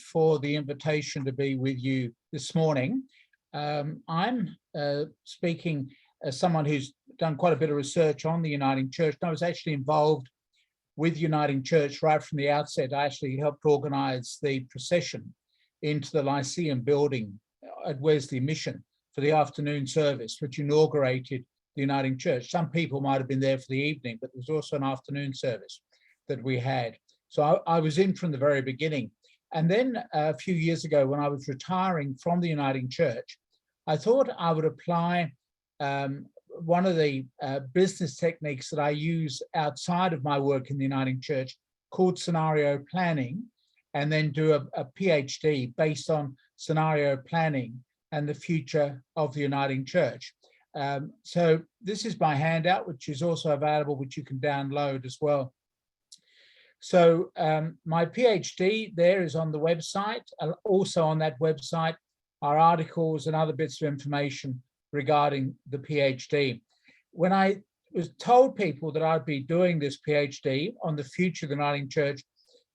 for the invitation to be with you this morning. I'm speaking as someone who's done quite a bit of research on the Uniting Church. And I was actually involved with Uniting Church right from the outset. I actually helped organize the procession into the Lyceum building at Wesley Mission for the afternoon service, which inaugurated the Uniting Church. Some people might have been there for the evening, but there was also an afternoon service that we had. So I was in from the very beginning. And then a few years ago, when I was retiring from the Uniting Church, I thought I would apply one of the business techniques that I use outside of my work in the Uniting Church called scenario planning, and then do a PhD based on scenario planning and the future of the Uniting Church. So this is my handout, which is also available, which you can download as well. So my PhD there is on the website. Also on that website are articles and other bits of information regarding the PhD. When I was told people that I'd be doing this PhD on the future of the Uniting Church,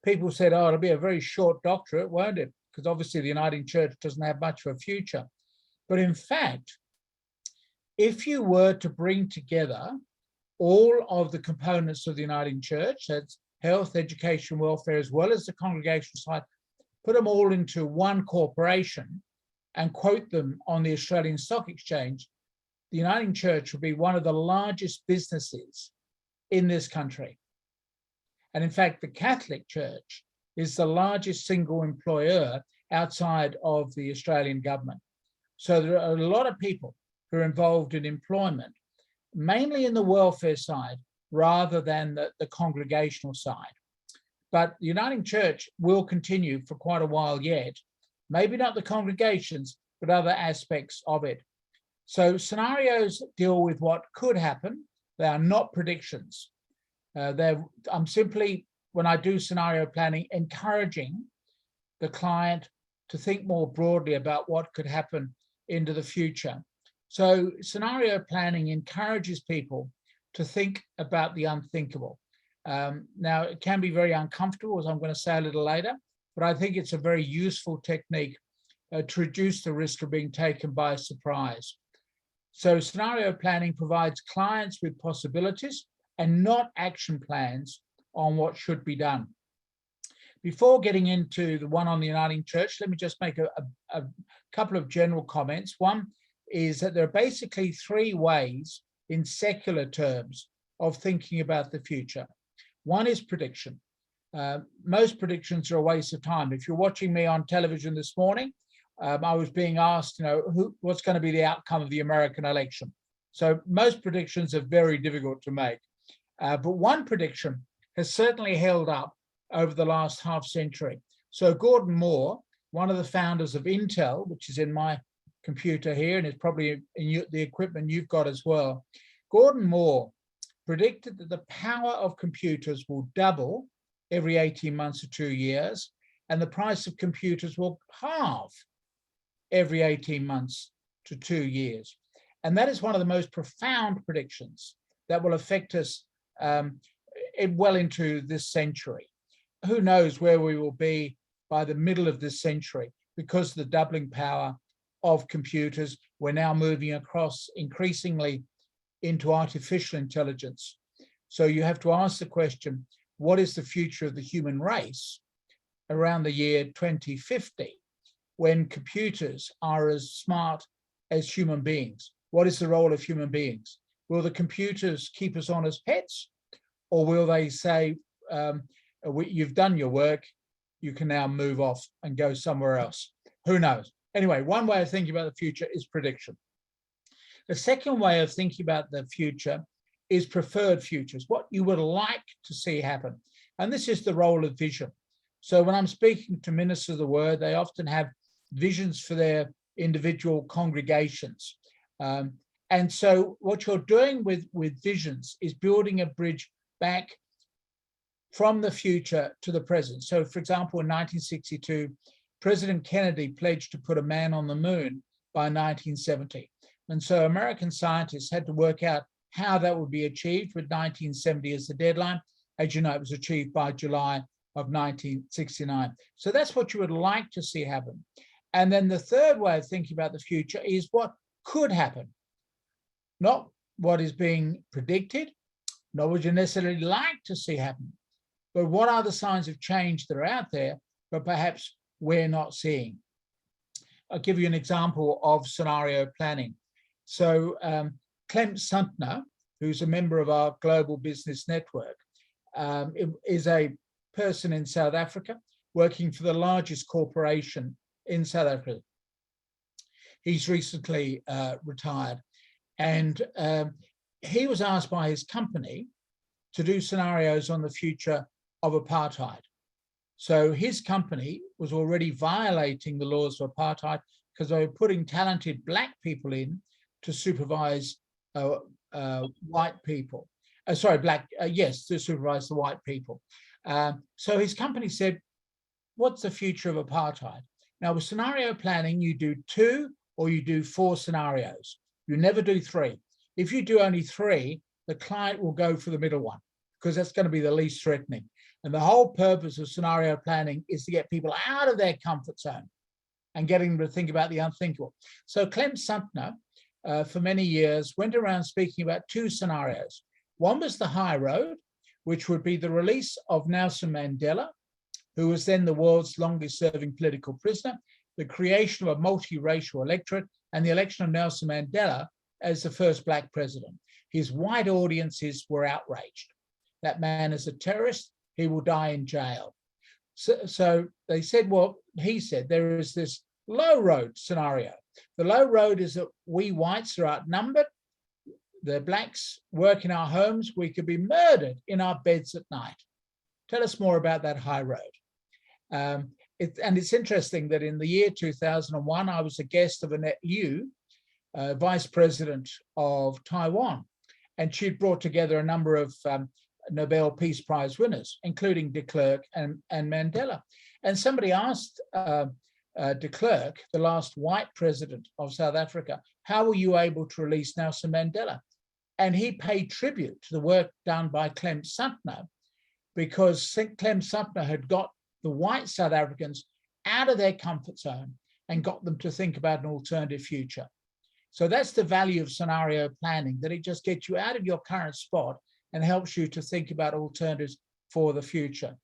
people said, oh, it'll be a very short doctorate, won't it? Because obviously the Uniting Church doesn't have much of a future. But in fact, if you were to bring together all of the components of the Uniting Church, that's health, education, welfare, as well as the congregational side, put them all into one corporation and quote them on the Australian Stock Exchange, the Uniting Church would be one of the largest businesses in this country. And in fact, the Catholic Church is the largest single employer outside of the Australian government. So there are a lot of people who are involved in employment, mainly in the welfare side rather than the congregational side. But the Uniting Church will continue for quite a while yet, maybe not the congregations, but other aspects of it. So scenarios deal with what could happen. They are not predictions. I'm simply, when I do scenario planning, encouraging the client to think more broadly about what could happen into the future. So scenario planning encourages people to think about the unthinkable. Now, it can be very uncomfortable, as I'm going to say a little later, but I think it's a very useful technique to reduce the risk of being taken by surprise. So scenario planning provides clients with possibilities and not action plans on what should be done. Before getting into the one on the Uniting Church, let me just make a couple of general comments. One is that there are basically three ways in secular terms of thinking about the future. One is prediction. Most predictions are a waste of time. If you're watching me on television this morning, I was being asked, what's going to be the outcome of the American election? So most predictions are very difficult to make. But one prediction has certainly held up over the last half century. So Gordon Moore, one of the founders of Intel, which is in my computer here, and it's probably in the equipment you've got as well. Gordon Moore predicted that the power of computers will double every 18 months to 2 years, and the price of computers will halve every 18 months to 2 years. And that is one of the most profound predictions that will affect us well into this century. Who knows where we will be by the middle of this century because of the doubling power of computers. We're now moving across increasingly into artificial intelligence. So you have to ask the question, what is the future of the human race around the year 2050 when computers are as smart as human beings? What is the role of human beings? Will the computers keep us on as pets, or will they say, you've done your work, you can now move off and go somewhere else? Who knows? Anyway, one way of thinking about the future is prediction. The second way of thinking about the future is preferred futures, what you would like to see happen. And this is the role of vision. So when I'm speaking to ministers of the word, they often have visions for their individual congregations. And so what you're doing with visions is building a bridge back from the future to the present. So for example, in 1962, President Kennedy pledged to put a man on the moon by 1970. And so American scientists had to work out how that would be achieved with 1970 as the deadline. As you know, it was achieved by July of 1969. So that's what you would like to see happen. And then the third way of thinking about the future is what could happen, not what is being predicted, not what you necessarily like to see happen, but what are the signs of change that are out there, but perhaps we're not seeing. I'll give you an example of scenario planning. So Clem Suntner, who's a member of our global business network, is a person in South Africa working for the largest corporation in South Africa. He's recently retired, and he was asked by his company to do scenarios on the future of apartheid. So his company was already violating the laws of apartheid because they were putting talented Black people in to supervise white people. To supervise the white people. So his company said, what's the future of apartheid? Now, with scenario planning, you do 2 or you do 4 scenarios. You never do 3. If you do only 3, the client will go for the middle one because that's going to be the least threatening. And the whole purpose of scenario planning is to get people out of their comfort zone and getting them to think about the unthinkable. So Clem Suntner, for many years, went around speaking about 2 scenarios. One was the high road, which would be the release of Nelson Mandela, who was then the world's longest serving political prisoner, the creation of a multiracial electorate, and the election of Nelson Mandela as the first Black president. His white audiences were outraged. That man is a terrorist. He will die in jail. So they said, well, he said, there is this low road scenario. The low road is that we whites are outnumbered. The Blacks work in our homes. We could be murdered in our beds at night. Tell us more about that high road. And it's interesting that in the year 2001, I was a guest of Annette Liu, Vice President of Taiwan, and she'd brought together a number of Nobel Peace Prize winners, including de Klerk and Mandela. And somebody asked de Klerk, the last white president of South Africa, how were you able to release Nelson Mandela? And he paid tribute to the work done by Clem Suntner, because Clem Suntner had got the white South Africans out of their comfort zone and got them to think about an alternative future. So that's the value of scenario planning, that it just gets you out of your current spot and helps you to think about alternatives for the future.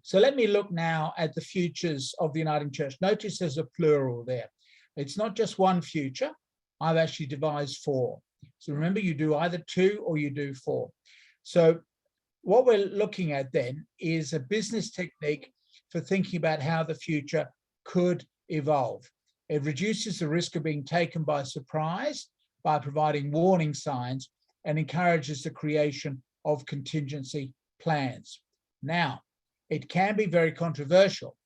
So let me look now at the futures of the Uniting Church. Notice there's a plural there. It's not just one future. I've actually devised 4. So remember, you do either 2 or you do 4. So what we're looking at then is a business technique for thinking about how the future could evolve. It reduces the risk of being taken by surprise by providing warning signs and encourages the creation of contingency plans. Now, it can be very controversial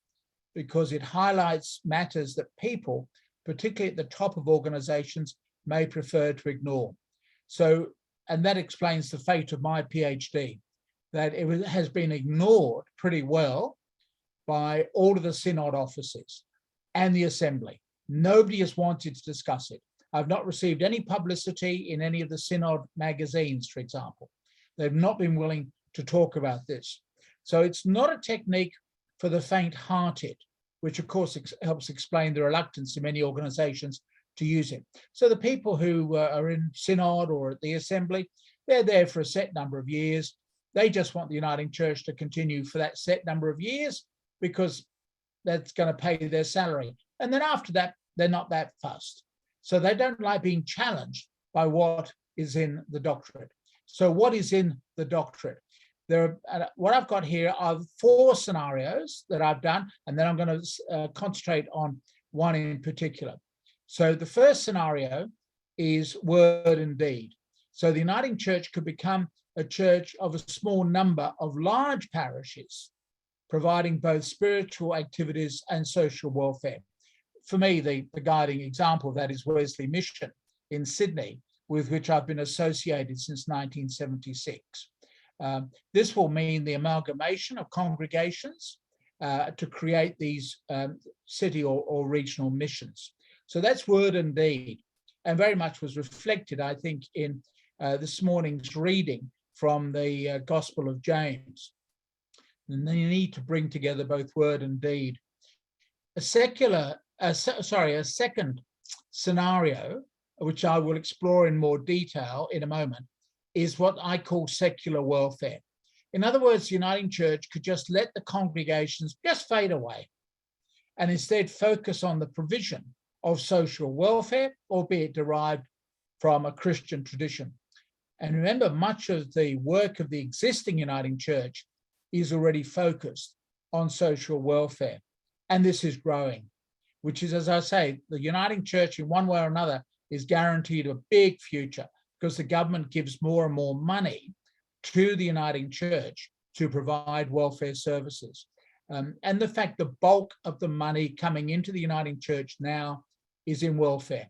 because it highlights matters that people, particularly at the top of organizations, may prefer to ignore. So, and that explains the fate of my PhD, that it has been ignored pretty well by all of the synod offices and the assembly. Nobody has wanted to discuss it. I've not received any publicity in any of the synod magazines, for example. They've not been willing to talk about this. So it's not a technique for the faint-hearted, which of course helps explain the reluctance in many organizations to use it. So the people who are in synod or at the assembly, they're there for a set number of years. They just want the Uniting Church to continue for that set number of years because that's going to pay their salary. And then after that, they're not that fussed. So they don't like being challenged by what is in the doctorate. So what is in the doctorate? What I've got here are 4 scenarios that I've done, and then I'm going to concentrate on one in particular. So the first scenario is word and deed. So the Uniting Church could become a church of a small number of large parishes, providing both spiritual activities and social welfare. For me, the guiding example of that is Wesley Mission in Sydney, with which I've been associated since 1976. This will mean the amalgamation of congregations to create these city or regional missions. So that's word and deed, and very much was reflected, I think, in this morning's reading from the Gospel of James. And they need to bring together both word and deed. A second scenario, which I will explore in more detail in a moment, is what I call secular welfare. In other words, the Uniting Church could just let the congregations just fade away and instead focus on the provision of social welfare, albeit derived from a Christian tradition. And remember, much of the work of the existing Uniting Church is already focused on social welfare. And this is growing, which is, as I say, the Uniting Church in one way or another is guaranteed a big future because the government gives more and more money to the Uniting Church to provide welfare services. And the fact the bulk of the money coming into the Uniting Church now is in welfare,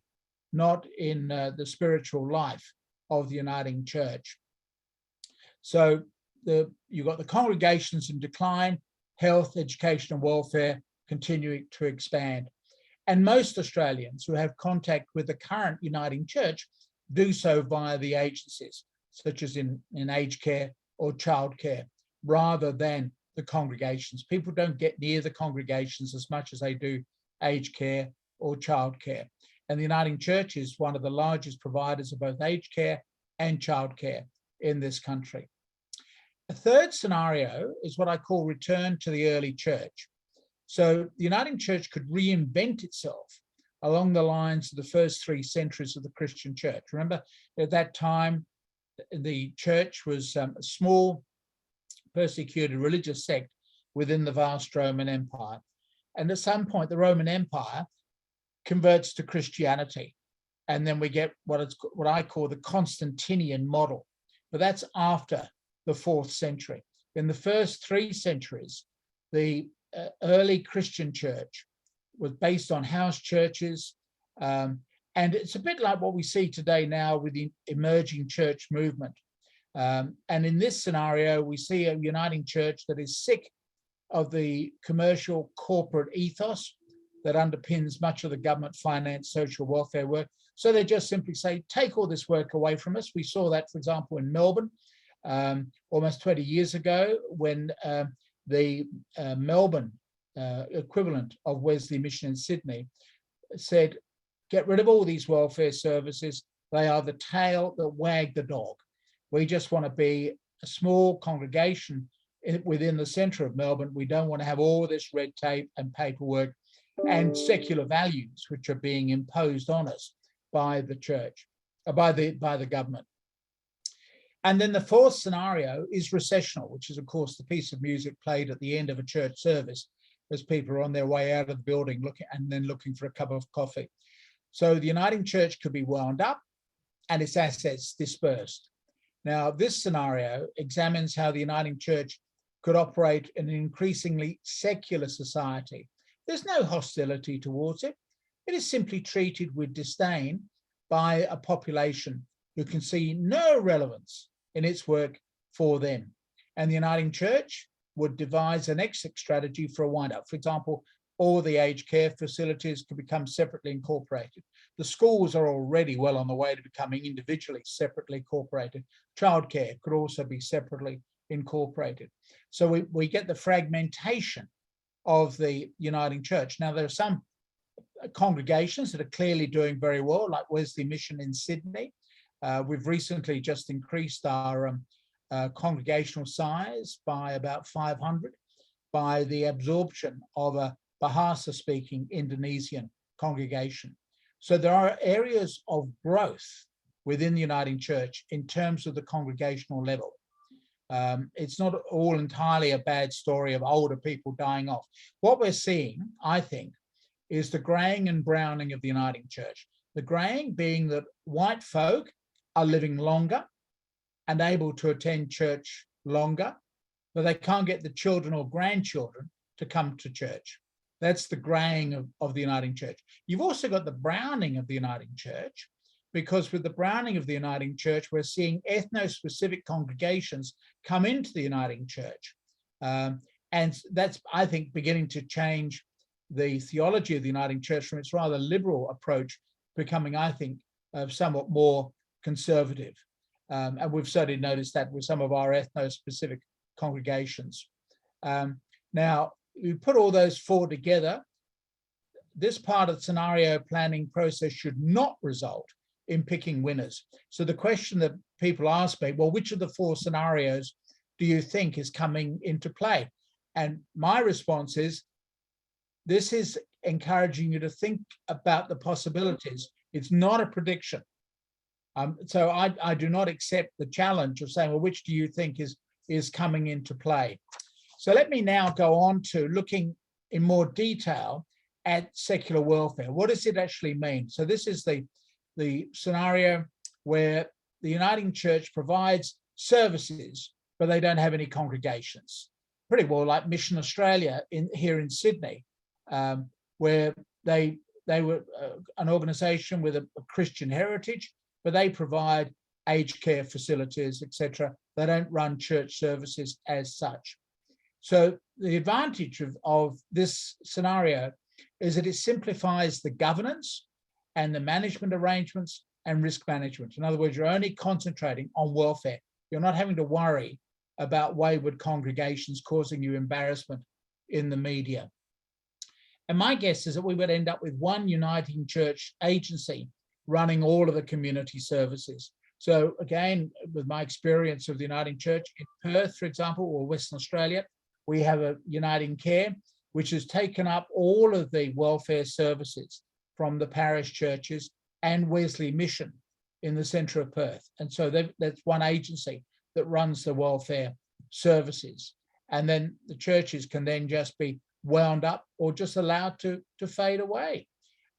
not in the spiritual life of the Uniting Church. So you've got the congregations in decline, health, education, and welfare continuing to expand. And most Australians who have contact with the current Uniting Church do so via the agencies, such as in aged care or childcare, rather than the congregations. People don't get near the congregations as much as they do aged care or childcare. And the Uniting Church is one of the largest providers of both aged care and childcare in this country. A third scenario is what I call return to the early church. So the Uniting Church could reinvent itself along the lines of the first 3 centuries of the Christian church. Remember, at that time, the church was a small, persecuted religious sect within the vast Roman Empire. And at some point, the Roman Empire converts to Christianity. And then we get what I call the Constantinian model. But that's after the 4th century. In the first 3 centuries, the early Christian church was based on house churches. And it's a bit like what we see today now with the emerging church movement. And in this scenario, we see a Uniting Church that is sick of the commercial corporate ethos that underpins much of the government financed social welfare work. So they just simply say, take all this work away from us. We saw that, for example, in Melbourne almost 20 years ago when the Melbourne equivalent of Wesley Mission in Sydney said, get rid of all these welfare services. They are the tail that wag the dog. We just want to be a small congregation within the centre of Melbourne. We don't want to have all this red tape and paperwork and secular values which are being imposed on us by the church, by the government. And then the 4th scenario is recessional, which is, of course, the piece of music played at the end of a church service as people are on their way out of the building looking for a cup of coffee. So the Uniting Church could be wound up and its assets dispersed. Now, this scenario examines how the Uniting Church could operate in an increasingly secular society. There's no hostility towards it. It is simply treated with disdain by a population who can see no relevance in its work for them. And the Uniting Church would devise an exit strategy for a wind-up. For example, all the aged care facilities could become separately incorporated. The schools are already well on the way to becoming individually separately incorporated. Childcare could also be separately incorporated. So we get the fragmentation of the Uniting Church. Now, there are some congregations that are clearly doing very well, like Wesley Mission in Sydney. We've recently just increased our congregational size by about 500 by the absorption of a Bahasa-speaking Indonesian congregation. So there are areas of growth within the Uniting Church in terms of the congregational level. It's not all entirely a bad story of older people dying off. What we're seeing, I think, is the greying and browning of the Uniting Church. The greying being that white folk are living longer and able to attend church longer, but they can't get the children or grandchildren to come to church. That's the greying of the Uniting Church. You've also got the browning of the Uniting Church, because with the browning of the Uniting Church, we're seeing ethno-specific congregations come into the Uniting Church. And that's, I think, beginning to change the theology of the Uniting Church from its rather liberal approach, becoming, I think, somewhat more conservative. And we've certainly noticed that with some of our ethno-specific congregations. Now, you put all those four together, this part of the scenario planning process should not result in picking winners. So the question that people ask me, well, which of the four scenarios do you think is coming into play? And my response is, this is encouraging you to think about the possibilities. It's not a prediction. So I do not accept the challenge of saying, well, which do you think is coming into play? So let me now go on to looking in more detail at secular welfare. What does it actually mean? So this is the scenario where the Uniting Church provides services, but they don't have any congregations. Pretty well like Mission Australia here in Sydney, where they were an organisation with a Christian heritage, but they provide aged care facilities, etc. They don't run church services as such. So the advantage of this scenario is that it simplifies the governance and the management arrangements and risk management. In other words, you're only concentrating on welfare. You're not having to worry about wayward congregations causing you embarrassment in the media. And my guess is that we would end up with one Uniting Church agency running all of the community services. So again, with my experience of the Uniting Church in Perth, for example, or Western Australia, we have a Uniting Care, which has taken up all of the welfare services from the parish churches and Wesley Mission in the centre of Perth. And so that's one agency that runs the welfare services. And then the churches can then just be wound up or just allowed to fade away.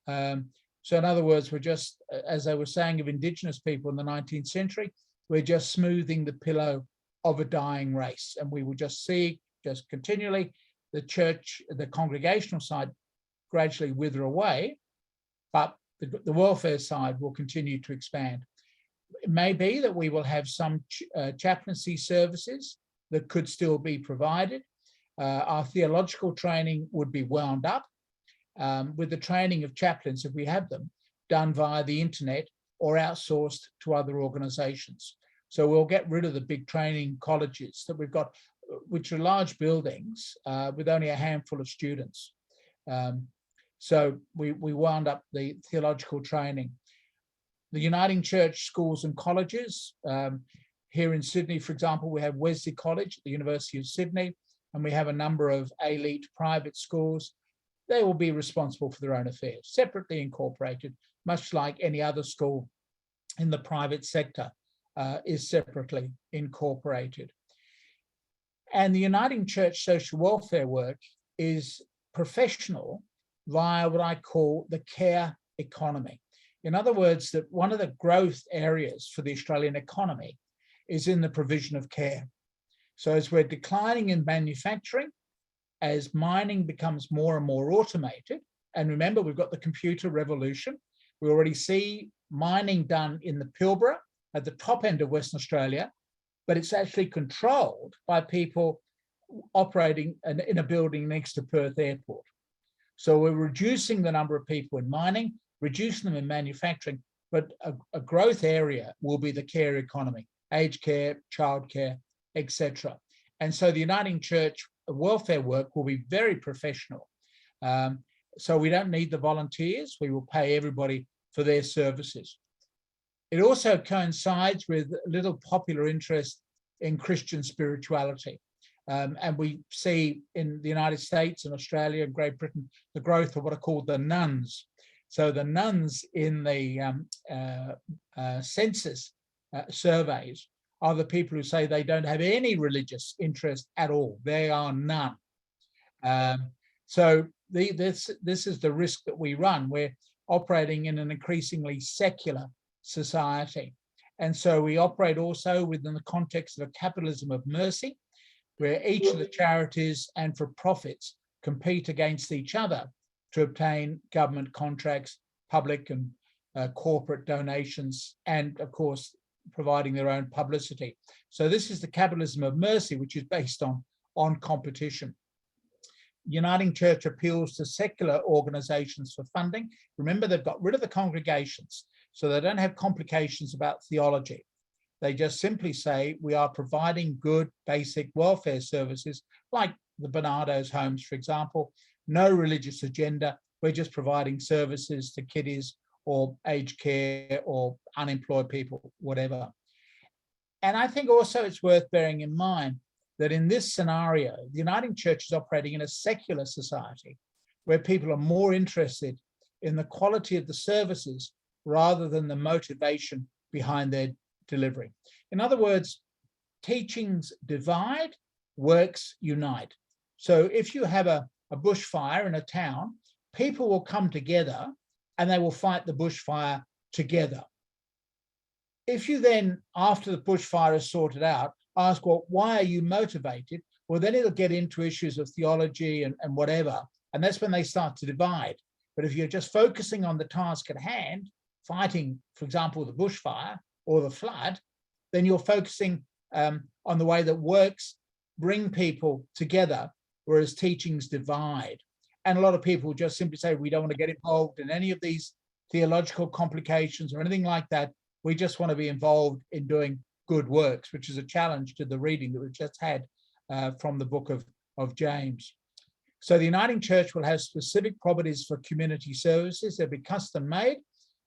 So in other words, we're just, as they were saying of Indigenous people in the 19th century, we're just smoothing the pillow of a dying race. And we will just see just continually the church, the congregational side gradually wither away, but the welfare side will continue to expand. It may be that we will have some chaplaincy services that could still be provided. Our theological training would be wound up with the training of chaplains, if we have them, done via the internet or outsourced to other organizations. So we'll get rid of the big training colleges that we've got, which are large buildings with only a handful of students. So we wound up the theological training. The Uniting Church schools and colleges, here in Sydney, for example, we have Wesley College at the University of Sydney, and we have a number of elite private schools. They will be responsible for their own affairs, separately incorporated, much like any other school in the private sector is separately incorporated. And the Uniting Church social welfare work is professional via what I call the care economy. In other words, that one of the growth areas for the Australian economy is in the provision of care. So as we're declining in manufacturing, as mining becomes more and more automated, and remember, we've got the computer revolution, we already see mining done in the Pilbara at the top end of Western Australia, but it's actually controlled by people operating in a building next to Perth Airport. So we're reducing the number of people in mining, reducing them in manufacturing, but a growth area will be the care economy, aged care, childcare, etc. And so the Uniting Church welfare work will be very professional. So we don't need the volunteers. We will pay everybody for their services. It also coincides with little popular interest in Christian spirituality. And we see in the United States and Australia and Great Britain, the growth of what are called the nuns. So the nuns in the census surveys are the people who say they don't have any religious interest at all. They are none. So this is the risk that we run. We're operating in an increasingly secular society. And so we operate also within the context of a capitalism of mercy, where each of the charities and for-profits compete against each other to obtain government contracts, public and corporate donations, and of course, providing their own publicity. So this is the capitalism of mercy, which is based on competition. Uniting Church appeals to secular organizations for funding. Remember, they've got rid of the congregations, so they don't have complications about theology. They just simply say, we are providing good basic welfare services like the Bernardo's homes, for example. No religious agenda. We're just providing services to kiddies or aged care or unemployed people, whatever. And I think also it's worth bearing in mind that in this scenario, the Uniting Church is operating in a secular society where people are more interested in the quality of the services rather than the motivation behind their delivery. In other words, teachings divide, works unite. So if you have a bushfire in a town, people will come together and they will fight the bushfire together. If you then, after the bushfire is sorted out, ask, well, why are you motivated? Well, then it'll get into issues of theology and whatever. And that's when they start to divide. But if you're just focusing on the task at hand, fighting, for example, the bushfire or the flood, then you're focusing on the way that works bring people together, whereas teachings divide. And a lot of people just simply say, we don't want to get involved in any of these theological complications or anything like that. We just want to be involved in doing good works, which is a challenge to the reading that we've just had from the book of James. So the Uniting Church will have specific properties for community services. They'll be custom made.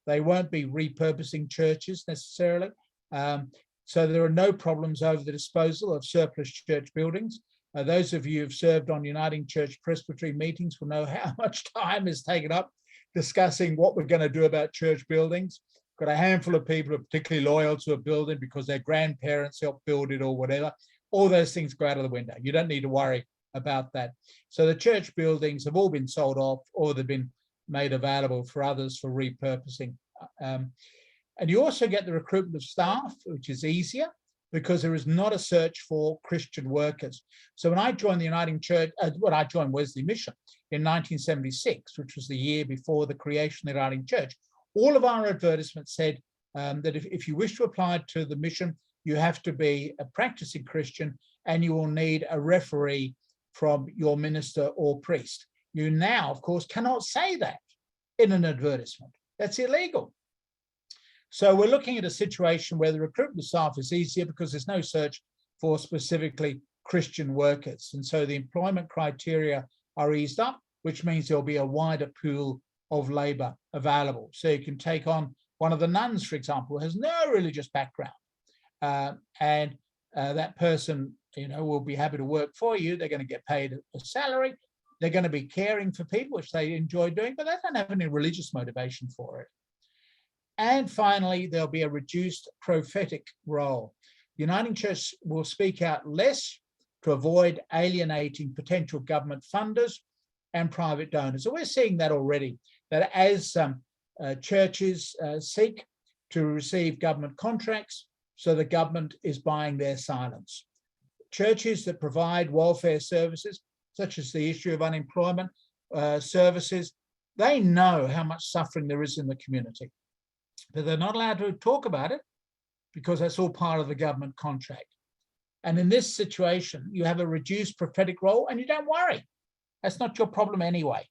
They won't be repurposing churches necessarily. So there are no problems over the disposal of surplus church buildings. Those of you who've served on Uniting Church Presbytery meetings will know how much time is taken up discussing what we're going to do about church buildings. Got a handful of people who are particularly loyal to a building because their grandparents helped build it or whatever. All those things go out of the window. You don't need to worry about that. So the church buildings have all been sold off or they've been made available for others for repurposing. And you also get the recruitment of staff, which is easier because there is not a search for Christian workers. So when I joined the Uniting Church, when I joined Wesley Mission in 1976, which was the year before the creation of the Uniting Church, all of our advertisements said that if you wish to apply to the mission, you have to be a practicing Christian and you will need a referee from your minister or priest. You now, of course, cannot say that in an advertisement. That's illegal. So we're looking at a situation where the recruitment of staff is easier because there's no search for specifically Christian workers. And so the employment criteria are eased up, which means there'll be a wider pool of labor available. So you can take on one of the nuns, for example, who has no religious background. And that person, will be happy to work for you. They're going to get paid a salary. They're going to be caring for people, which they enjoy doing, but they don't have any religious motivation for it. And finally, there'll be a reduced prophetic role. The Uniting Church will speak out less to avoid alienating potential government funders and private donors. So we're seeing that already, that as churches seek to receive government contracts, so the government is buying their silence. Churches that provide welfare services, such as the issue of unemployment services, they know how much suffering there is in the community, but they're not allowed to talk about it because that's all part of the government contract. And in this situation, you have a reduced prophetic role and you don't worry. That's not your problem anyway.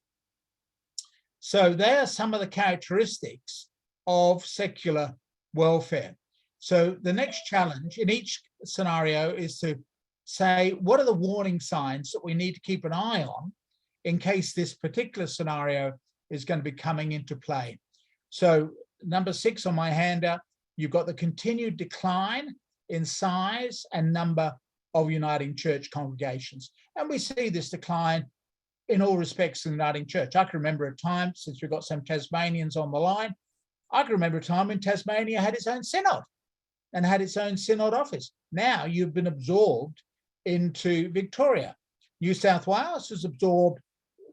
So there are some of the characteristics of secular welfare. So the next challenge in each scenario is to say, what are the warning signs that we need to keep an eye on in case this particular scenario is going to be coming into play? So number 6 on my handout, you've got the continued decline in size and number of Uniting Church congregations. And we see this decline in all respects in the Uniting Church. I can remember a time, since we've got some Tasmanians on the line, I can remember a time when Tasmania had its own synod and had its own synod office. Now you've been absorbed into Victoria. New South Wales has absorbed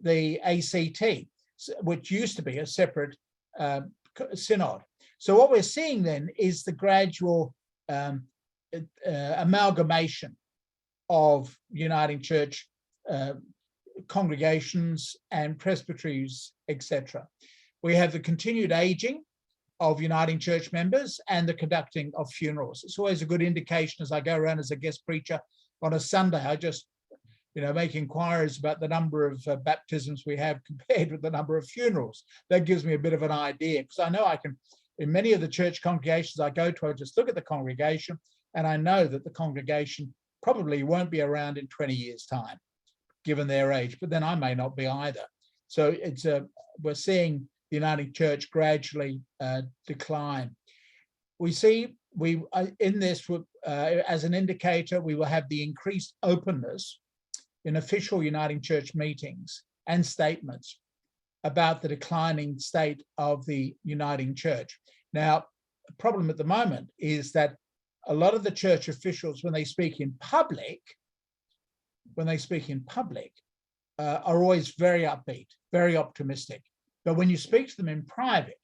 the ACT, which used to be a separate synod. So what we're seeing then is the gradual amalgamation of Uniting Church congregations and presbyteries, etc. We have the continued aging of Uniting Church members and the conducting of funerals. It's always a good indication as I go around as a guest preacher on a Sunday. I just, make inquiries about the number of baptisms we have compared with the number of funerals. That gives me a bit of an idea, because I know I can, in many of the church congregations I go to, I just look at the congregation and I know that the congregation probably won't be around in 20 years' time. given their age, but then I may not be either. So we're seeing the Uniting Church gradually decline. We see in this, as an indicator, we will have the increased openness in official Uniting Church meetings and statements about the declining state of the Uniting Church. Now, the problem at the moment is that a lot of the church officials, when they speak in public, are always very upbeat, very optimistic. But when you speak to them in private,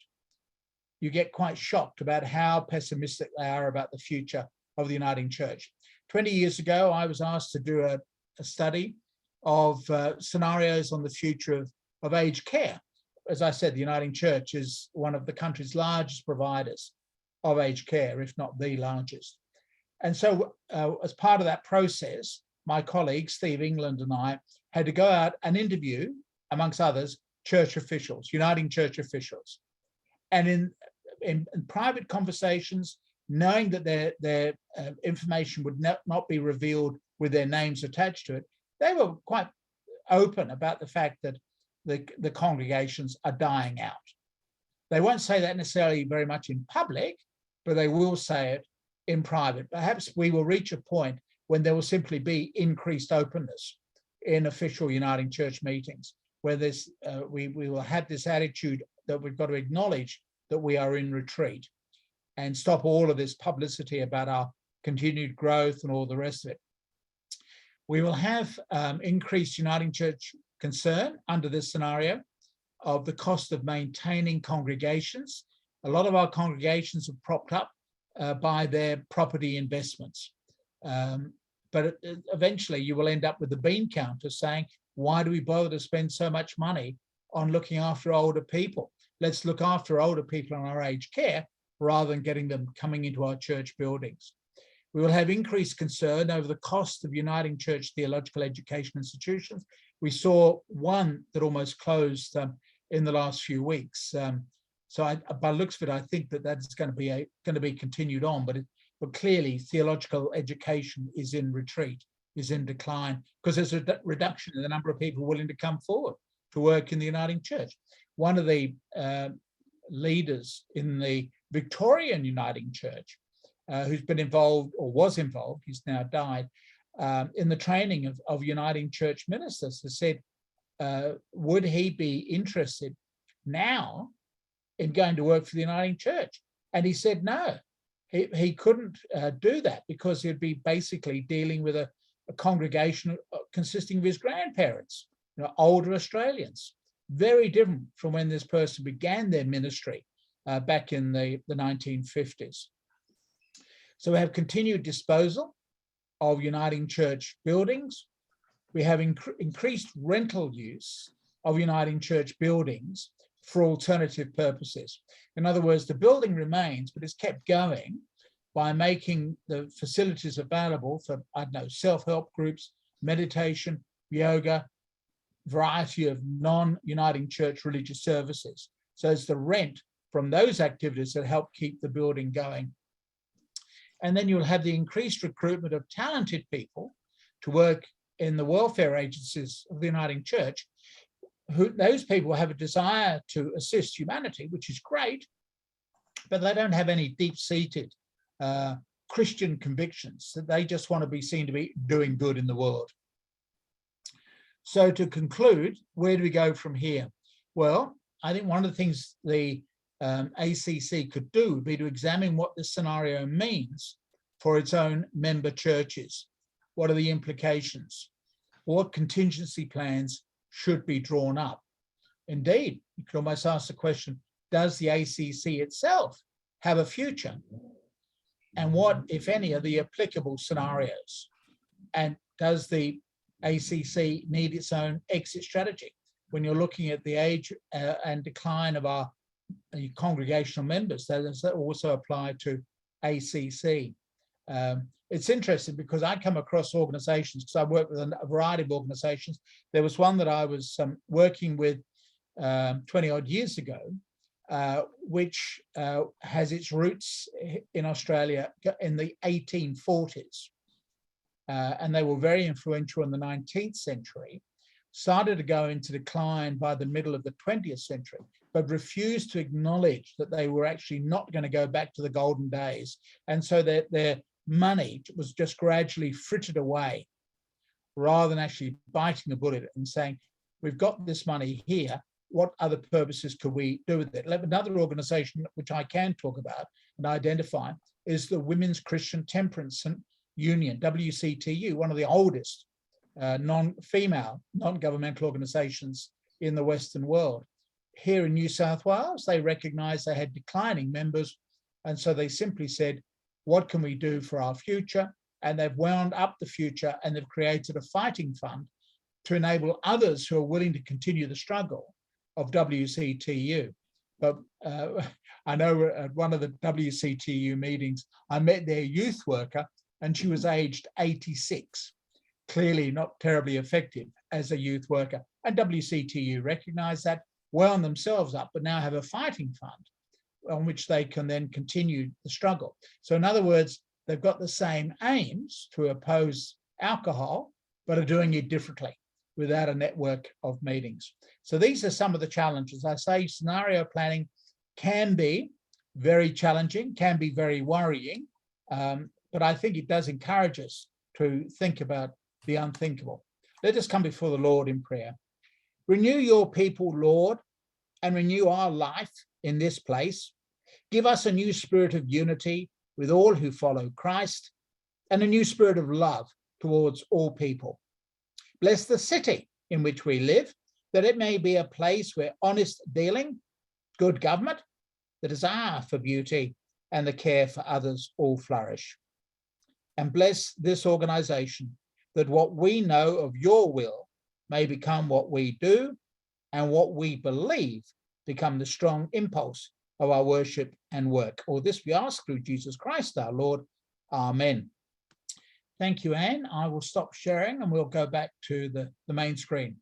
you get quite shocked about how pessimistic they are about the future of the Uniting Church. 20 years ago, I was asked to do a study of scenarios on the future of aged care. As I said, the Uniting Church is one of the country's largest providers of aged care, if not the largest. And so as part of that process, my colleague, Steve England, and I had to go out and interview, amongst others, church officials, Uniting Church officials. And in private conversations, knowing that their information would not be revealed with their names attached to it, they were quite open about the fact that the congregations are dying out. They won't say that necessarily very much in public, but they will say it in private. Perhaps we will reach a point when there will simply be increased openness in official Uniting Church meetings, where we will have this attitude that we've got to acknowledge that we are in retreat and stop all of this publicity about our continued growth and all the rest of it. We will have increased Uniting Church concern under this scenario of the cost of maintaining congregations. A lot of our congregations are propped up by their property investments. But eventually you will end up with the bean counter saying, why do we bother to spend so much money on looking after older people? Let's look after older people in our aged care rather than getting them coming into our church buildings. We will have increased concern over the cost of Uniting Church theological education institutions. We saw one that almost closed in the last few weeks. So by the looks of it, I think that that's going to be continued on, but clearly theological education is in retreat, is in decline, because there's a reduction in the number of people willing to come forward to work in the Uniting Church. One of the leaders in the Victorian Uniting Church, who's been involved or was involved, he's now died, in the training of Uniting Church ministers, has said, would he be interested now in going to work for the Uniting Church? And he said no, he couldn't do that because he'd be basically dealing with a congregation consisting of his grandparents, older Australians, very different from when this person began their ministry back in the 1950s. So we have continued disposal of Uniting Church buildings. We have increased rental use of Uniting Church buildings for alternative purposes. In other words, the building remains, but it's kept going by making the facilities available for, I don't know, self-help groups, meditation, yoga, variety of non-Uniting Church religious services. So it's the rent from those activities that help keep the building going. And then you'll have the increased recruitment of talented people to work in the welfare agencies of the Uniting Church. Those people have a desire to assist humanity, which is great, but they don't have any deep-seated Christian convictions, that they just want to be seen to be doing good in the world. So to conclude, where do we go from here? Well, I think one of the things the ACC could do would be to examine what this scenario means for its own member churches. What are the implications? What contingency plans should be drawn up? Indeed, you could almost ask the question, does the ACC itself have a future? And what, if any, are the applicable scenarios? And does the ACC need its own exit strategy? When you're looking at the age and decline of our congregational members, that does also apply to ACC. It's interesting because I come across organizations, because I work with a variety of organizations. There was one that I was working with 20 odd years ago, which has its roots in Australia in the 1840s. and they were very influential in the 19th century, started to go into decline by the middle of the 20th century, but refused to acknowledge that they were actually not going to go back to the golden days. And so their money was just gradually frittered away, rather than actually biting the bullet and saying, we've got this money here, what other purposes could we do with it? Another organization which I can talk about and identify is the Women's Christian Temperance Union, WCTU, one of the oldest non-female, non-governmental organizations in the Western world. Here in New South Wales, they recognized they had declining members, and so they simply said, what can we do for our future? And they've wound up the future, and they've created a fighting fund to enable others who are willing to continue the struggle of WCTU. But I know at one of the WCTU meetings, I met their youth worker, and she was aged 86. Clearly not terribly effective as a youth worker. And WCTU recognise that, wound themselves up, but now have a fighting fund on which they can then continue the struggle. So in other words, they've got the same aims to oppose alcohol, but are doing it differently without a network of meetings. So these are some of the challenges. I say scenario planning can be very challenging, can be very worrying, but I think it does encourage us to think about the unthinkable. Let us come before the Lord in prayer. Renew your people, Lord, and renew our life in this place. Give us a new spirit of unity with all who follow Christ, and a new spirit of love towards all people. Bless the city in which we live, that it may be a place where honest dealing, good government, the desire for beauty, and the care for others all flourish. And bless this organization, that what we know of your will may become what we do, and what we believe become the strong impulse of our worship and work. All this we ask through Jesus Christ our Lord. Amen. Thank you, Anne. I will stop sharing and we'll go back to the main screen.